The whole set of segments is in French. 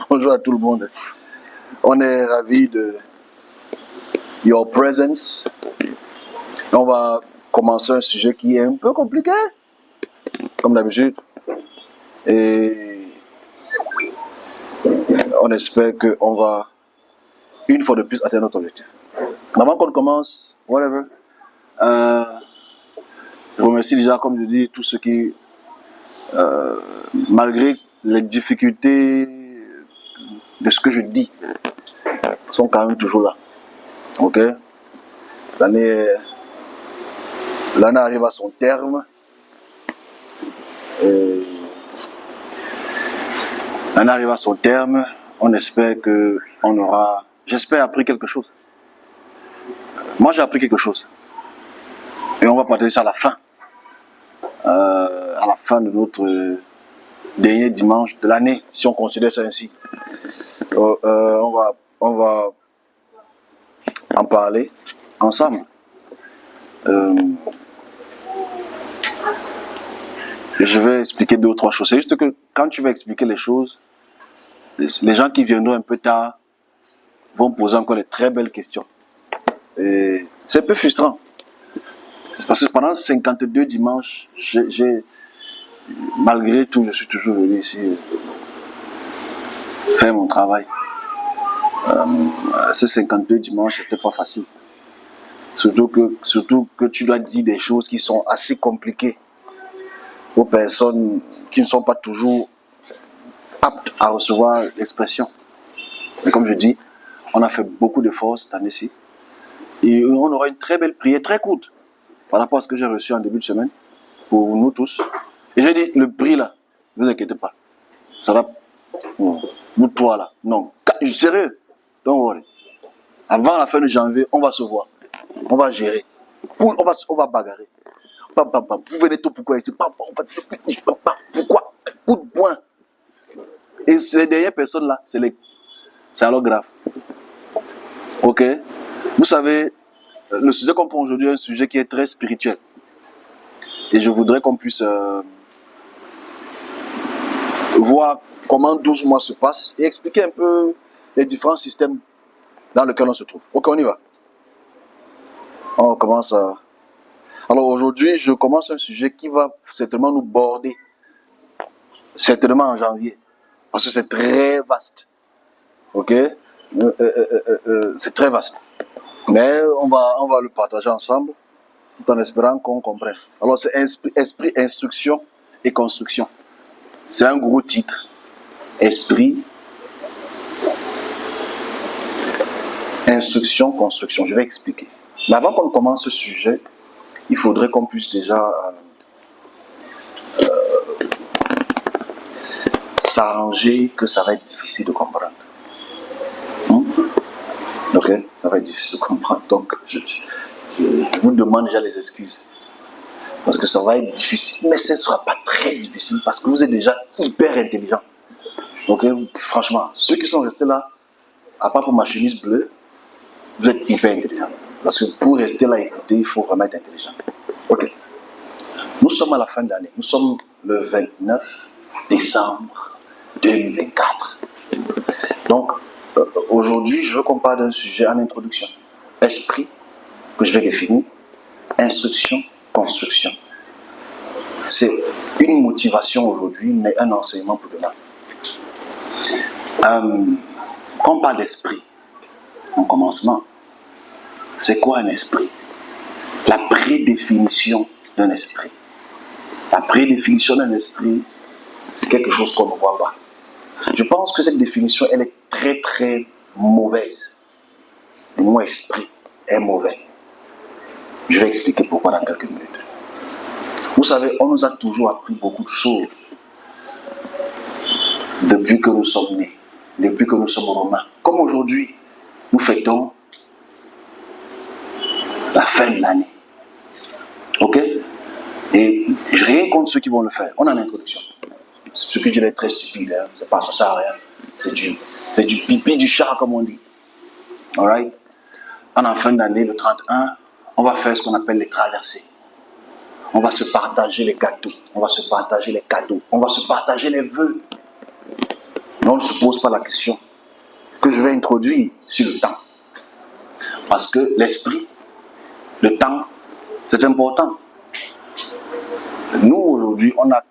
Bonjour à tout le monde. On est ravis de your presence. On va commencer un sujet qui est un peu compliqué, comme d'habitude. Et on espère qu'on va, une fois de plus, atteindre notre objectif. Avant qu'on commence, whatever, je remercie déjà, comme je dis, tous ceux qui, malgré les difficultés de ce que je dis, sont quand même toujours là. Ok? L'année arrive à son terme. L'année arrive à son terme. On espère que on aura, j'espère, appris quelque chose. Moi, j'ai appris quelque chose. Et on va partager ça à la fin. À la fin de notre dernier dimanche de l'année, si on considère ça ainsi. On va en parler ensemble. Je vais expliquer 2 ou 3 choses. C'est juste que quand tu vas expliquer les choses, les gens qui viendront un peu tard vont poser encore de très belles questions. Et c'est un peu frustrant. Parce que pendant 52 dimanches, malgré tout, je suis toujours venu ici faire mon travail. Ces 52 dimanches, c'était pas facile. Surtout que tu dois dire des choses qui sont assez compliquées aux personnes qui ne sont pas toujours aptes à recevoir l'expression. Mais comme je dis, on a fait beaucoup d'efforts cette année-ci. Et on aura une très belle prière, très courte, par rapport à ce que j'ai reçu en début de semaine, pour nous tous. Et j'ai dit, le prix là, ne vous inquiétez pas. Ça va, vous toi là, non, sérieux, don't worry. Avant la fin de janvier, on va se voir. On va gérer. On va bagarrer. Vous venez tout pourquoi ici? Pourquoi? Coup de poing. Et les dernières personnes là, c'est alors grave. Ok? Vous savez, le sujet qu'on prend aujourd'hui est un sujet qui est très spirituel. Et je voudrais qu'on puisse voir comment 12 mois se passent et expliquer un peu les différents systèmes dans lesquels on se trouve. Ok, on y va. On commence à... Alors aujourd'hui, je commence un sujet qui va certainement nous border. Certainement en janvier. Parce que c'est très vaste. Ok? C'est très vaste. Mais on va le partager ensemble, tout en espérant qu'on comprenne. Alors c'est esprit, instruction et construction. C'est un gros titre. Esprit, instruction, construction. Je vais expliquer. Mais avant qu'on commence ce sujet, il faudrait qu'on puisse déjà s'arranger que ça va être difficile de comprendre. Ok, ça va être difficile de comprendre. Donc, je vous demande déjà les excuses. Parce que ça va être difficile, mais ce ne sera pas très difficile parce que vous êtes déjà hyper intelligent. Ok, franchement, ceux qui sont restés là, à part pour ma chemise bleue, vous êtes hyper intelligent. Parce que pour rester là écouter, il faut vraiment être intelligent. Ok. Nous sommes à la fin de l'année. Nous sommes le 29 décembre 2024. Donc, aujourd'hui, je veux qu'on parle d'un sujet en introduction. Esprit, que je vais définir. Instruction, construction. C'est une motivation aujourd'hui, mais un enseignement pour demain. Quand on parle d'esprit, en commencement, c'est quoi un esprit? La prédéfinition d'un esprit. La prédéfinition d'un esprit, c'est quelque chose qu'on ne voit pas. Je pense que cette définition, elle est très très mauvaise. Le mot esprit est mauvais. Je vais expliquer pourquoi dans quelques minutes. Vous savez, on nous a toujours appris beaucoup de choses depuis que nous sommes nés, depuis que nous sommes romains. Comme aujourd'hui, nous fêtons la fin de l'année. Ok? Et rien contre ceux qui vont le faire. On a l'introduction. Ce que je dis est très stupide, hein. C'est pas ça, ça sert à rien. C'est du pipi du chat, comme on dit. Alright? En fin d'année, le 31, on va faire ce qu'on appelle les traversées. On va se partager les gâteaux, on va se partager les cadeaux, on va se partager les vœux. Mais on ne se pose pas la question que je vais introduire sur le temps. Parce que l'esprit, le temps, c'est important. Nous, aujourd'hui, on a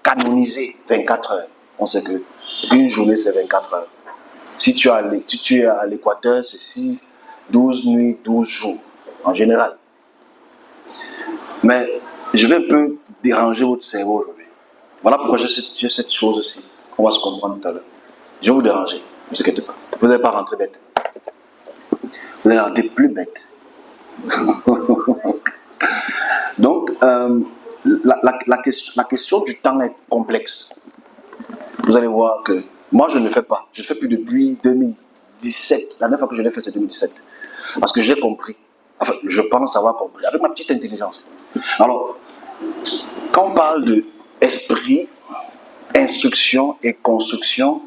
canonisé 24 heures. On sait qu'une journée, c'est 24 heures. Si tu es à l'équateur, c'est 12 nuits, 12 jours, en général. Mais je vais un peu déranger votre cerveau aujourd'hui. Voilà pourquoi j'ai cette chose-ci. On va se comprendre tout à l'heure. Je vais vous déranger, ne vous inquiétez pas. Vous n'allez pas rentrer bête. Vous allez rentrer plus bête. Donc, la question du temps est complexe. Vous allez voir que moi, je ne le fais pas. Je ne le fais plus depuis 2017. La dernière fois que je l'ai fait, c'est 2017. Parce que j'ai compris. Enfin, je pense avoir compris. Avec ma petite intelligence. Alors, quand on parle de esprit, instruction et construction,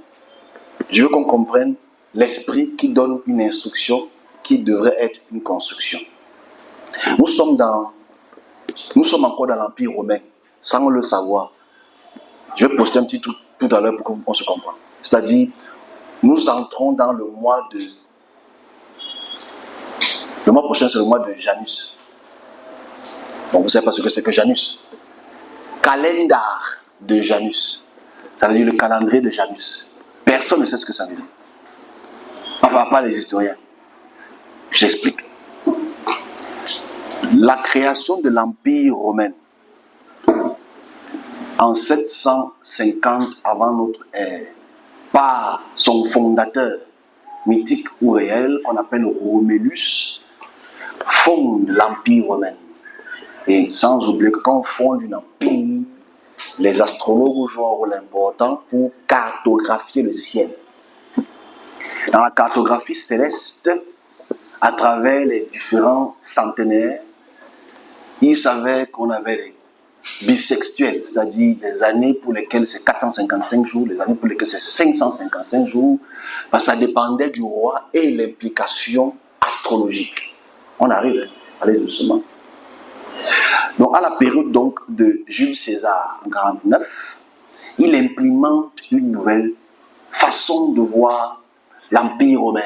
je veux qu'on comprenne l'esprit qui donne une instruction qui devrait être une construction. Nous sommes encore dans l'Empire romain, sans le savoir. Je vais poster un petit tout à l'heure pour qu'on se comprenne. C'est-à-dire, nous entrons dans le mois de... Le mois prochain, c'est le mois de Janus. Bon, vous ne savez pas ce que c'est que Janus. Calendar de Janus. Ça veut dire le calendrier de Janus. Personne ne sait ce que ça veut dire. Enfin, pas les historiens. J'explique. La création de l'Empire romain en 750 avant notre ère par son fondateur mythique ou réel qu'on appelle Romulus fonde l'Empire romain. Et sans oublier que quand on fonde un empire, les astrologues jouent un rôle important pour cartographier le ciel. Dans la cartographie céleste, à travers les différents centenaires, il s'avère qu'on avait les bisexuels, c'est-à-dire des années pour lesquelles c'est 455 jours, les années pour lesquelles c'est 555 jours, parce que ça dépendait du roi et l'implication astrologique. On arrive, allez doucement. Donc à la période donc de Jules César en 49, il implémente une nouvelle façon de voir l'Empire romain.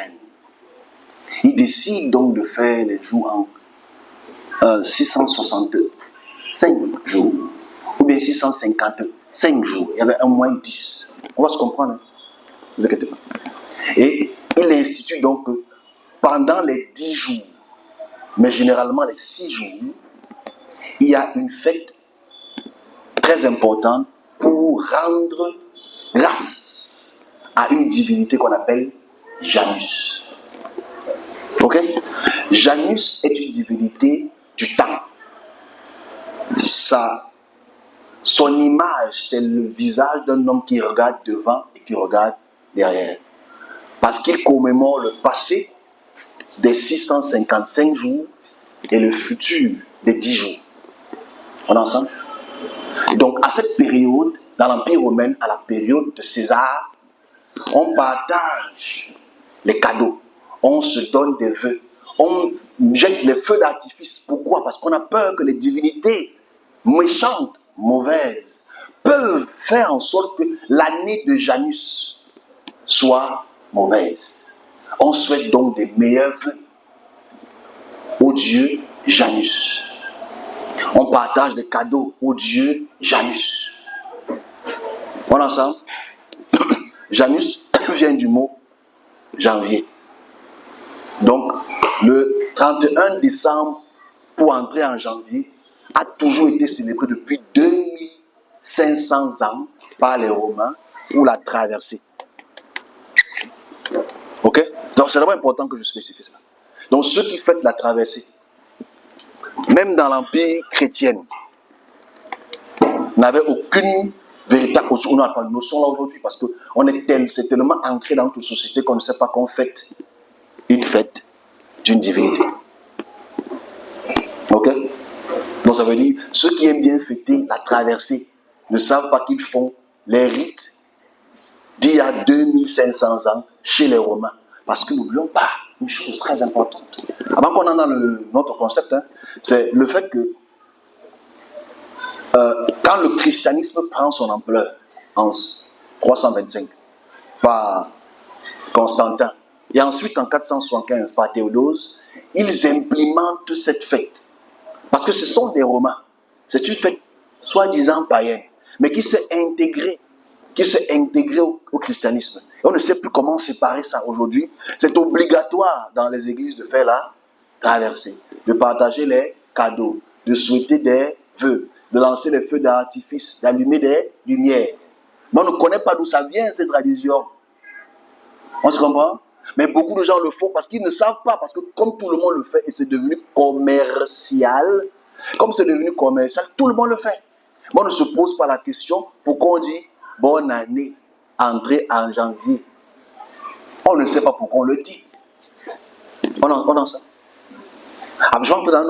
Il décide donc de faire les jours en 665 jours, ou bien 655 jours. Il y avait un moins 10. On va se comprendre, hein? Ne vous inquiétez pas. Et il institue donc pendant les 10 jours, mais généralement les 6 jours, il y a une fête très importante pour rendre grâce à une divinité qu'on appelle Janus. Ok? Janus est une divinité du temps. Son image, c'est le visage d'un homme qui regarde devant et qui regarde derrière. Parce qu'il commémore le passé des 655 jours et le futur des 10 jours. On est ensemble? Donc, à cette période, dans l'Empire romain, à la période de César, on partage les cadeaux, on se donne des vœux, on jette les feux d'artifice. Pourquoi? Parce qu'on a peur que les divinités méchantes, mauvaises, peuvent faire en sorte que l'année de Janus soit mauvaise. On souhaite donc des meilleurs vœux au dieu Janus. On partage des cadeaux au dieu Janus. On est ensemble? Janus vient du mot janvier. Donc, le 31 décembre, pour entrer en janvier, a toujours été célébré depuis 2500 ans par les Romains pour la traversée. Ok? Donc, c'est vraiment important que je spécifie cela. Donc, ceux qui fêtent la traversée, même dans l'Empire chrétien, n'avaient aucune véritable notion. On n'a pas de notion là aujourd'hui parce que c'est tellement ancré dans notre société qu'on ne sait pas qu'on fête une fête d'une divinité. Ok? Donc ça veut dire, ceux qui aiment bien fêter la traversée ne savent pas qu'ils font les rites d'il y a 2500 ans chez les Romains. Parce que n'oublions pas une chose très importante. Avant qu'on entre dans notre concept, c'est le fait que quand le christianisme prend son ampleur en 325, par Constantin. Et ensuite, en 475, par Théodose, ils implémentent cette fête. Parce que ce sont des Romains. C'est une fête soi-disant païenne, mais qui s'est intégrée au christianisme. Et on ne sait plus comment séparer ça aujourd'hui. C'est obligatoire dans les églises de faire la traversée, de partager les cadeaux, de souhaiter des vœux, de lancer des feux d'artifice, d'allumer des lumières. Mais on ne connaît pas d'où ça vient, cette tradition. On se comprend? Mais beaucoup de gens le font parce qu'ils ne savent pas, parce que comme tout le monde le fait et c'est devenu commercial, comme c'est devenu commercial, tout le monde le fait. Mais on ne se pose pas la question pourquoi on dit bonne année, entrée en janvier. On ne sait pas pourquoi on le dit. On en sait. Je vais entrer dans un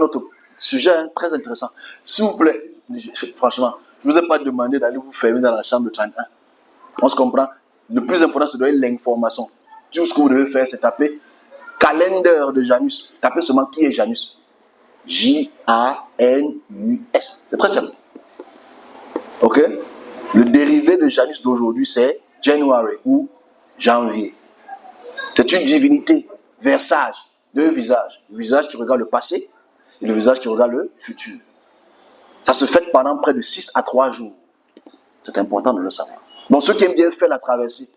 autre sujet très intéressant. S'il vous plaît, franchement, je ne vous ai pas demandé d'aller vous fermer dans la chambre de 31. On se comprend? Le plus important, c'est de donner l'information. Tout ce que vous devez faire, c'est taper calendar de Janus. Tapez seulement qui est Janus. J-A-N-U-S. C'est très simple. Ok? Le dérivé de Janus d'aujourd'hui, c'est January ou janvier. C'est une divinité, versage, deux visages. Le visage qui regarde le passé et le visage qui regarde le futur. Ça se fait pendant près de 6 à 3 jours. C'est important de le savoir. Donc ceux qui aiment bien faire la traversée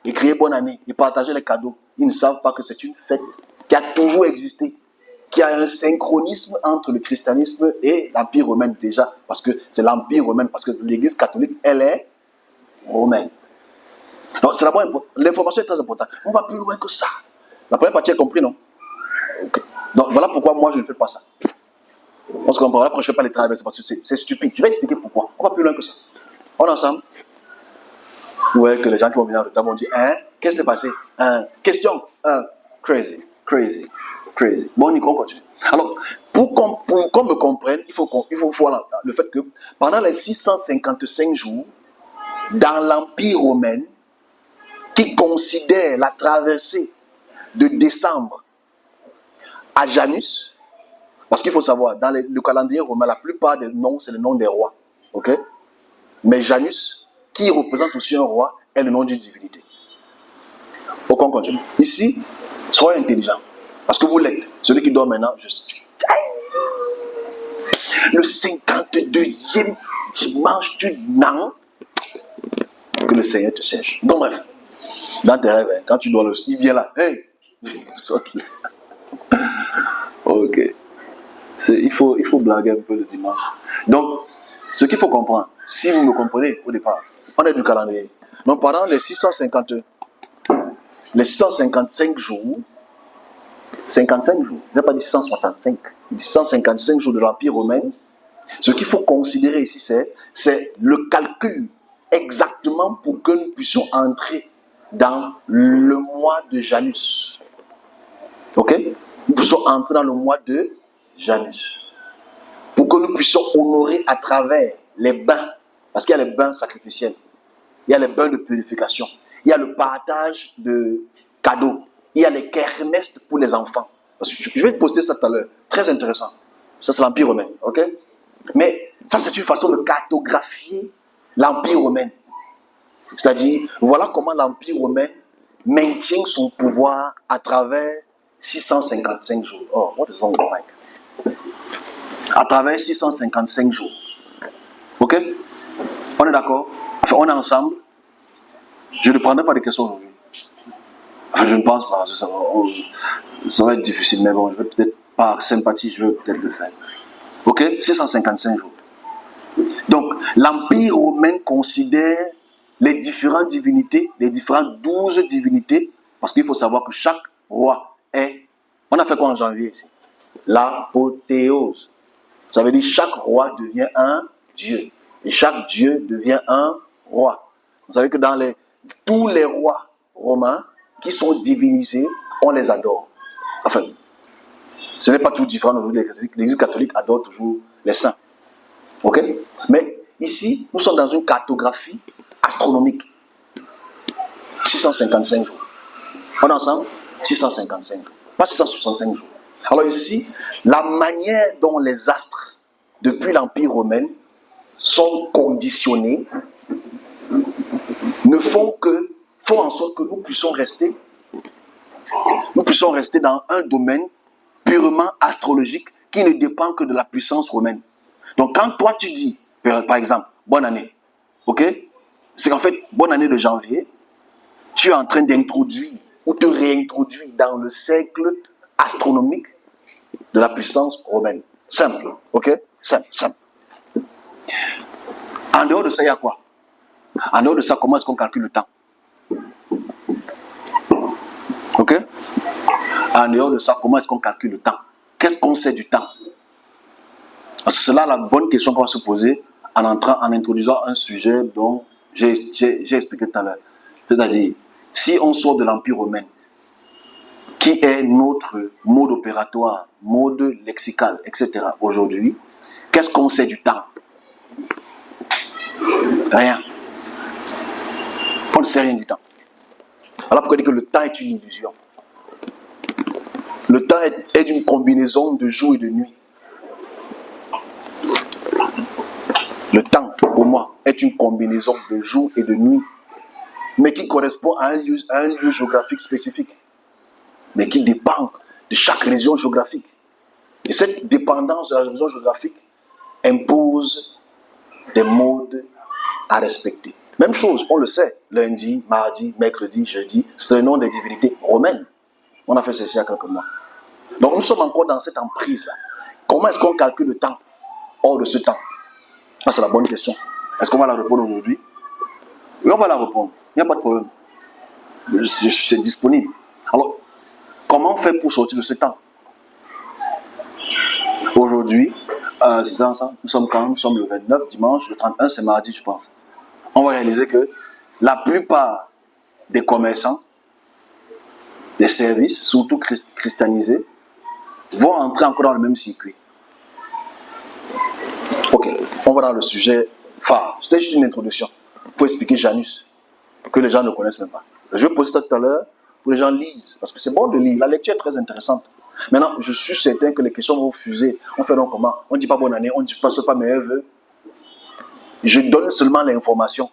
et crier bonne année et partager les cadeaux, ils ne savent pas que c'est une fête qui a toujours existé, qui a un synchronisme entre le christianisme et l'Empire romain déjà, parce que c'est l'Empire romain, parce que l'Église catholique, elle est romaine. Donc c'est l'information est très importante. On va plus loin que ça. La première partie est compris, non? Okay. Donc voilà pourquoi moi je ne fais pas ça. On se comprend, là quand je ne fais pas les traversées, parce que c'est stupide. Je vais expliquer pourquoi. On va plus loin que ça. On est ensemble? Ouais, que les gens qui vont venir en retard vont dire, hein, qu'est-ce qui s'est passé? Question, crazy. Bon, Nico, on continue. Alors, pour qu'on me comprenne, il faut voir le fait que pendant les 655 jours, dans l'Empire romain, qui considère la traversée de décembre à Janus, parce qu'il faut savoir, dans le calendrier romain, la plupart des noms, c'est le nom des rois. Ok? Mais Janus, qui représente aussi un roi, est le nom d'une divinité. Donc on continue. Ici, soyez intelligent. Parce que vous l'êtes. Celui qui dort maintenant, le 52e dimanche du Nan, que le Seigneur te sèche. Donc bref, dans tes rêves, quand tu dois il vient là. Hey, saute là. Ok. Il faut blaguer un peu le dimanche. Donc, ce qu'il faut comprendre, si vous me comprenez au départ, on est du calendrier. Donc pendant les 655 jours, 55 jours, je n'ai pas dit 665, 655 jours de l'Empire romain, ce qu'il faut considérer ici, c'est le calcul exactement pour que nous puissions entrer dans le mois de Janus. Ok? Nous puissions entrer dans le mois de Janus. Pour que nous puissions honorer à travers les bains, parce qu'il y a les bains sacrificiels, il y a les bains de purification, il y a le partage de cadeaux, il y a les kermesses pour les enfants. Parce que je vais te poster ça tout à l'heure, très intéressant. Ça c'est l'Empire romain, ok? Mais ça c'est une façon de cartographier l'Empire romain. C'est-à-dire, voilà comment l'Empire romain maintient son pouvoir à travers 655 jours. Oh, what is wrong with Mike? À travers 655 jours. Ok? On est d'accord? Enfin, on est ensemble. Je ne prendrai pas de questions aujourd'hui. Enfin, je ne pense pas. Ça va être difficile, mais bon, je vais peut-être, par sympathie, je vais peut-être le faire. Ok? 655 jours. Donc, l'Empire romain considère les différentes divinités, les différentes 12 divinités, parce qu'il faut savoir que chaque roi est... On a fait quoi en janvier ici? L'apothéose. Ça veut dire chaque roi devient un dieu. Et chaque dieu devient un roi. Vous savez que dans tous les rois romains qui sont divinisés, on les adore. Enfin, ce n'est pas tout différent aujourd'hui. L'Église catholique adore toujours les saints. Ok? Mais ici, nous sommes dans une cartographie astronomique. 655 jours. On est ensemble? 655 jours. Pas 665 jours. Alors ici, la manière dont les astres, depuis l'Empire romain, sont conditionnés, ne font que font en sorte que nous puissions rester dans un domaine purement astrologique qui ne dépend que de la puissance romaine. Donc quand toi tu dis, par exemple, bonne année, ok? C'est qu'en fait, bonne année de janvier, tu es en train d'introduire ou te réintroduire dans le cercle astronomique de la puissance romaine. Simple, ok? Simple. En dehors de ça, il y a quoi? En dehors de ça, comment est-ce qu'on calcule le temps? Ok? En dehors de ça, comment est-ce qu'on calcule le temps? Qu'est-ce qu'on sait du temps? Parce que c'est là la bonne question qu'on va se poser en introduisant un sujet dont j'ai expliqué tout à l'heure. C'est-à-dire, si on sort de l'Empire romain, qui est notre mode opératoire, mode lexical, etc. aujourd'hui, qu'est-ce qu'on sait du temps? Rien. On ne sait rien du temps. Alors pourquoi dire que le temps est une illusion? Le temps est une combinaison de jour et de nuit. Le temps, pour moi, est une combinaison de jour et de nuit, mais qui correspond à un lieu géographique spécifique, mais qui dépend de chaque région géographique. Et cette dépendance de la région géographique impose des modes à respecter. Même chose, on le sait, lundi, mardi, mercredi, jeudi, c'est le nom des divinités romaines. On a fait ceci il y a quelques mois. Donc nous sommes encore dans cette emprise-là. Comment est-ce qu'on calcule le temps hors de ce temps? Ça, c'est la bonne question. Est-ce qu'on va la répondre aujourd'hui? Oui, on va la répondre. Il n'y a pas de problème. C'est disponible. Alors, comment faire pour sortir de ce temps? Aujourd'hui, nous sommes quand même, nous sommes le 29, dimanche, le 31, c'est mardi, je pense. On va réaliser que la plupart des commerçants, des services, surtout christianisés, vont entrer encore dans le même circuit. Ok, on va dans le sujet phare. C'était juste une introduction pour expliquer Janus, que les gens ne connaissent même pas. Je vais poser ça tout à l'heure pour que les gens lisent, parce que c'est bon de lire. La lecture est très intéressante. Maintenant, je suis certain que les questions vont fuser. On fait donc comment? On ne dit pas bonne année, on ne dit pas meilleurs vœux. Je donne seulement l'information.